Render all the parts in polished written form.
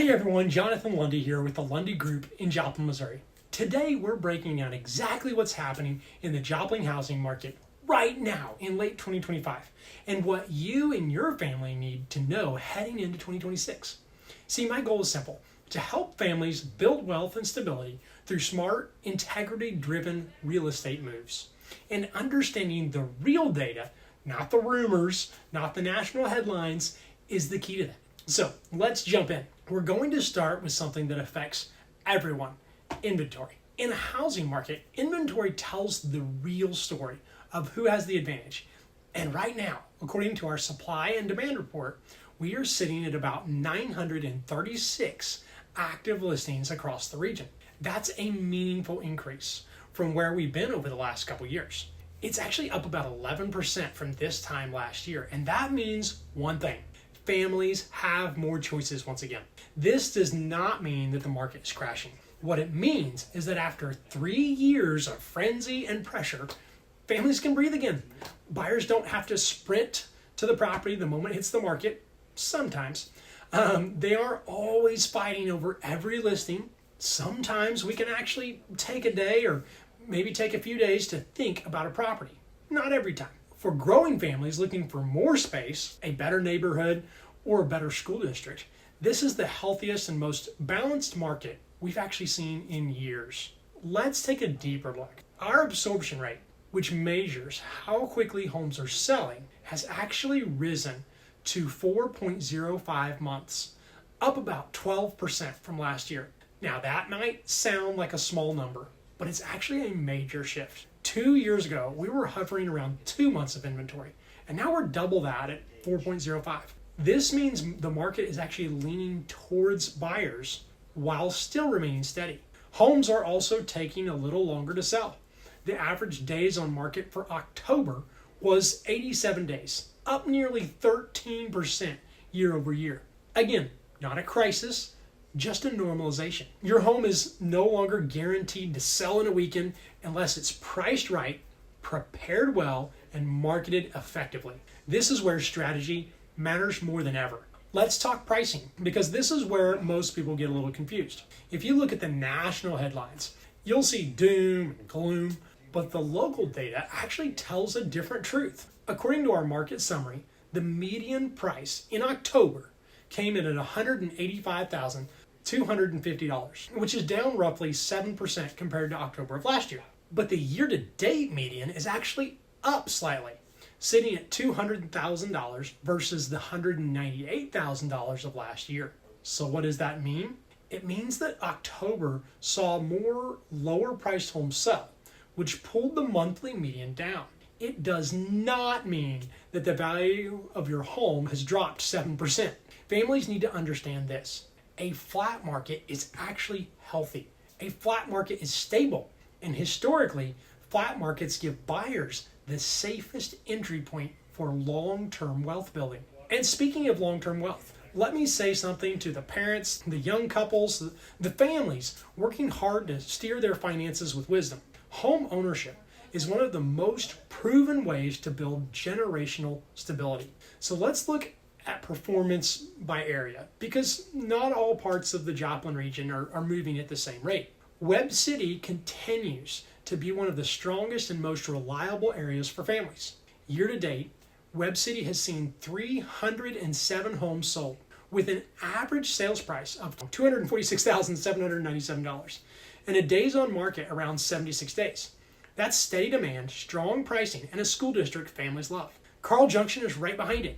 Hey everyone, Jonathan Lundy here with the Lundy Group in Joplin, Missouri. Today we're breaking down exactly what's happening in the Joplin housing market right now in late 2025 and what you and your family need to know heading into 2026. See, my goal is simple: to help families build wealth and stability through smart, integrity-driven real estate moves. And understanding the real data, not the rumors, not the national headlines, is the key to that. So let's jump in. We're going to start with something that affects everyone: inventory. In a housing market, inventory tells the real story of who has the advantage. And right now, according to our supply and demand report, we are sitting at about 936 active listings across the region. That's a meaningful increase from where we've been over the last couple years. It's actually up about 11% from this time last year, and that means one thing: families have more choices once again. This does not mean that the market is crashing. What it means is that after 3 years of frenzy and pressure, families can breathe again. Buyers don't have to sprint to the property the moment it hits the market. Sometimes. They are always fighting over every listing. Sometimes we can actually take a day or maybe take a few days to think about a property. Not every time. For growing families looking for more space, a better neighborhood, or a better school district, this is the healthiest and most balanced market we've actually seen in years. Let's take a deeper look. Our absorption rate, which measures how quickly homes are selling, has actually risen to 4.05 months, up about 12% from last year. Now that might sound like a small number, but it's actually a major shift. 2 years ago, we were hovering around 2 months of inventory, and now we're double that at 4.05. This means the market is actually leaning towards buyers while still remaining steady. Homes are also taking a little longer to sell. The average days on market for October was 87 days, up nearly 13% year over year. Again, not a crisis, just a normalization. Your home is no longer guaranteed to sell in a weekend unless it's priced right, prepared well, and marketed effectively. This is where strategy matters more than ever. Let's talk pricing, because this is where most people get a little confused. If you look at the national headlines, you'll see doom and gloom, but the local data actually tells a different truth. According to our market summary, the median price in October came in at $185,250, which is down roughly 7% compared to October of last year. But the year-to-date median is actually up slightly, sitting at $200,000 versus the $198,000 of last year. So what does that mean? It means that October saw more lower-priced homes sell, which pulled the monthly median down. It does not mean that the value of your home has dropped 7%. Families need to understand this. A flat market is actually healthy. A flat market is stable. And historically, flat markets give buyers the safest entry point for long-term wealth building. And speaking of long-term wealth, let me say something to the parents, the young couples, the families working hard to steer their finances with wisdom. Home ownership is one of the most proven ways to build generational stability. So let's look at performance by area, because not all parts of the Joplin region are moving at the same rate. Webb City continues to be one of the strongest and most reliable areas for families. Year to date, Webb City has seen 307 homes sold with an average sales price of $246,797 and a days on market around 76 days. That's steady demand, strong pricing, and a school district families love. Carl Junction is right behind it.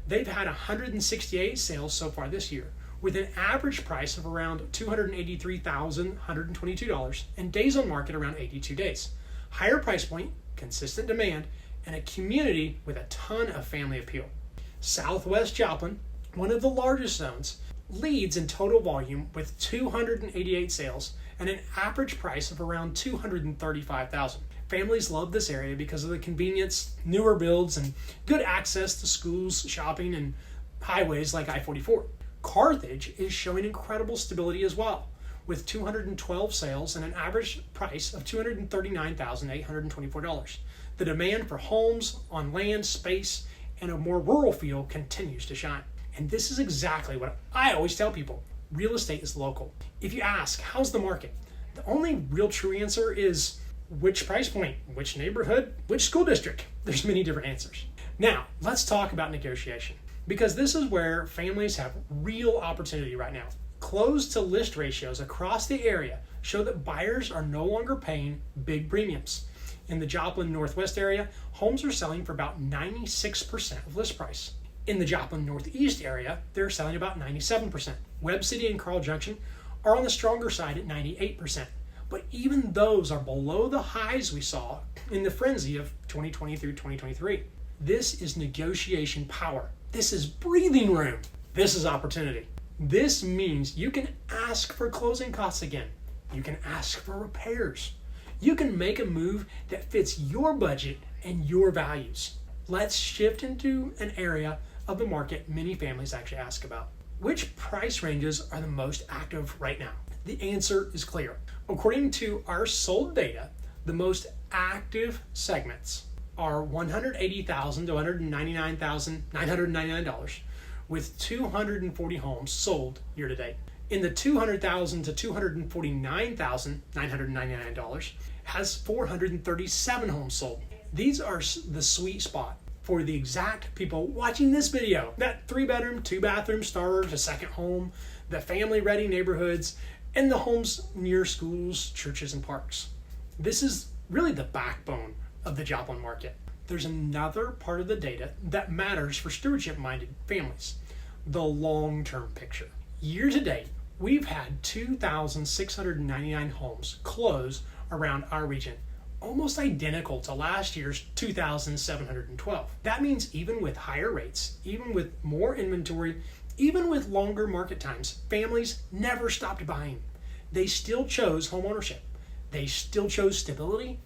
They've had 168 sales so far this year, with an average price of around $283,122 and days on market around 82 days. Higher price point, consistent demand, and a community with a ton of family appeal. Southwest Joplin, one of the largest zones, leads in total volume with 288 sales and an average price of around $235,000. Families love this area because of the convenience, newer builds, and good access to schools, shopping, and highways like I-44. Carthage is showing incredible stability as well, with 212 sales and an average price of $239,824. The demand for homes on land, space, and a more rural feel continues to shine. And this is exactly what I always tell people. real estate is local. If you ask, how's the market? The only real true answer is which price point, which neighborhood, which school district. There's many different answers. Now, let's talk about negotiation, because this is where families have real opportunity right now. Close to list ratios across the area show that buyers are no longer paying big premiums. In the Joplin Northwest area, homes are selling for about 96% of list price. In the Joplin Northeast area, they're selling about 97%. Webb City and Carl Junction are on the stronger side at 98%. But even those are below the highs we saw in the frenzy of 2020 through 2023. This is negotiation power. This is breathing room. This is opportunity. This means you can ask for closing costs again. You can ask for repairs. You can make a move that fits your budget and your values. Let's shift into an area of the market many families actually ask about. Which price ranges are the most active right now? The answer is clear. According to our sold data, the most active segments are $180,000 to $199,999, with 240 homes sold year to date. In the $200,000 to $249,999 has 437 homes sold. These are the sweet spot for the exact people watching this video. That 3-bedroom, 2-bathroom starter to second home, the family-ready neighborhoods, and the homes near schools, churches, and parks. This is really the backbone of the Joplin market. There's another part of the data that matters for stewardship-minded families, the long-term picture. Year to date, we've had 2,699 homes close around our region, almost identical to last year's 2,712. That means even with higher rates, even with more inventory, even with longer market times, families never stopped buying. They still chose homeownership. They still chose stability.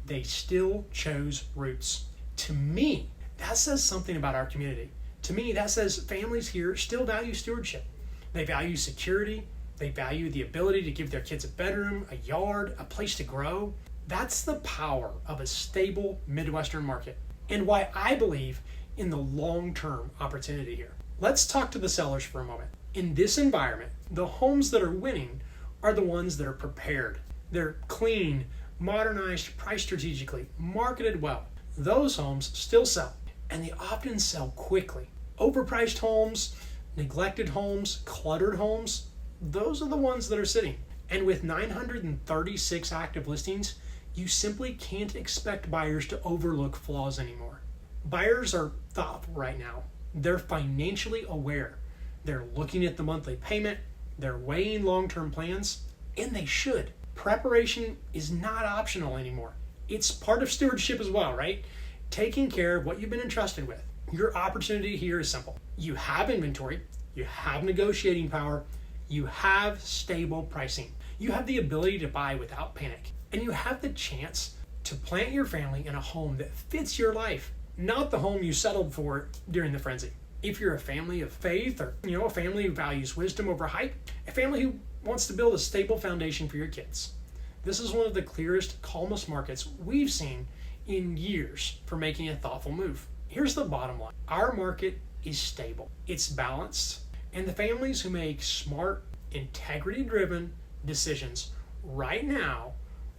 They still chose roots. To me, that says something about our community. To me, that says families here still value stewardship. They value security. They value the ability to give their kids a bedroom, a yard, a place to grow. That's the power of a stable Midwestern market, and why I believe in the long-term opportunity here. Let's talk to the sellers for a moment. In this environment, the homes that are winning are the ones that are prepared. They're clean, modernized, priced strategically, marketed well. Those homes still sell, and they often sell quickly. Overpriced homes, neglected homes, cluttered homes, those are the ones that are sitting. And with 936 active listings, you simply can't expect buyers to overlook flaws anymore. Buyers are thoughtful right now. They're financially aware. They're looking at the monthly payment. They're weighing long-term plans, and they should. Preparation is not optional anymore. It's part of stewardship as well, right? Taking care of what you've been entrusted with. Your opportunity here is simple. You have inventory. You have negotiating power. You have stable pricing. You have the ability to buy without panic. And you have the chance to plant your family in a home that fits your life, not the home you settled for during the frenzy. If you're a family of faith, or a family who values wisdom over hype, a family who wants to build a stable foundation for your kids, this is one of the clearest, calmest markets we've seen in years for making a thoughtful move. Here's the bottom line. Our market is stable. It's balanced. And the families who make smart, integrity-driven decisions right now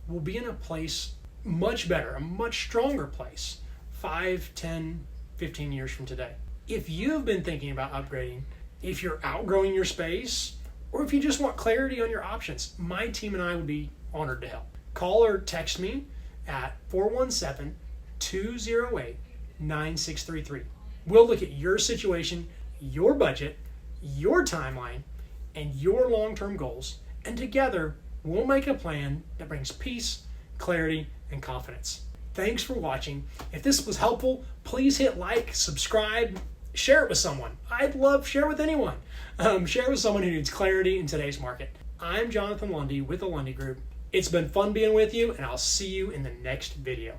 will be in a place much better, a much stronger place 5, 10, 15 years from today. If you've been thinking about upgrading, if you're outgrowing your space, or if you just want clarity on your options, my team and I would be honored to help. Call or text me at 417-208-9633. We'll look at your situation, your budget, your timeline, and your long-term goals, and together we'll make a plan that brings peace, clarity, and confidence. Thanks for watching. If this was helpful, please hit like, subscribe, share it with someone. I'd love share with anyone. Share it with someone who needs clarity in today's market. I'm Jonathan Lundy with the Lundy Group. It's been fun being with you, and I'll see you in the next video.